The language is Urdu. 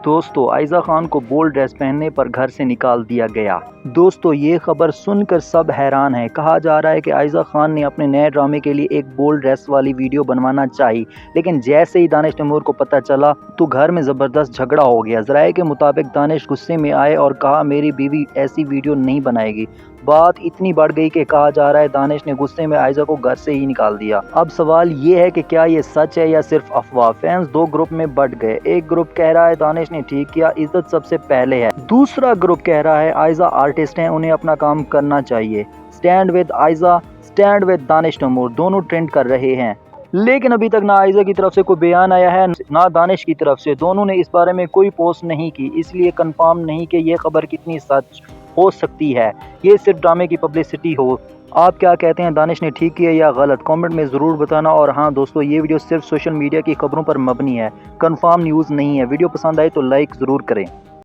دوستو عائزہ خان کو بولڈ ڈریس پہننے پر گھر سے نکال دیا گیا۔ دوستو یہ خبر سن کر سب حیران ہیں۔ کہا جا رہا ہے کہ عائزہ خان نے اپنے نئے ڈرامے کے لیے ایک بولڈ ڈریس والی ویڈیو بنوانا چاہی، لیکن جیسے ہی دانش تیمور کو پتہ چلا تو گھر میں زبردست جھگڑا ہو گیا۔ ذرائع کے مطابق دانش غصے میں آئے اور کہا میری بیوی ایسی ویڈیو نہیں بنائے گی۔ بات اتنی بڑھ گئی کہ کہا جا رہا ہے دانش نے غصے میں عائزہ کو گھر سے ہی نکال دیا۔ اب سوال یہ ہے کہ کیا یہ سچ ہے یا صرف افواہ؟ فینس دو گروپ میں بٹ گئے۔ ایک گروپ کہہ رہا ہے دانش نے ٹھیک کیا، عزت سب سے پہلے ہے۔ دوسرا گروپ کہہ رہا ہے عائزہ آرٹسٹ ہیں، انہیں اپنا کام کرنا چاہیے۔ Stand with Aiza, stand with Danish Taimoor دونوں ٹرینڈ کر رہے ہیں، لیکن ابھی تک نہ عائزہ کی طرف سے کوئی بیان آیا ہے نہ دانش کی طرف سے۔ دونوں نے اس بارے میں کوئی پوسٹ نہیں کی، اس لیے کنفرم نہیں کہ یہ خبر کتنی سچ ہو سکتی ہے، یہ صرف ڈرامے کی پبلسٹی ہو۔ آپ کیا کہتے ہیں، دانش نے ٹھیک کیا یا غلط؟ کامنٹ میں ضرور بتانا۔ اور ہاں دوستو، یہ ویڈیو صرف سوشل میڈیا کی خبروں پر مبنی ہے، کنفرم نیوز نہیں ہے۔ ویڈیو پسند آئے تو لائک ضرور کریں۔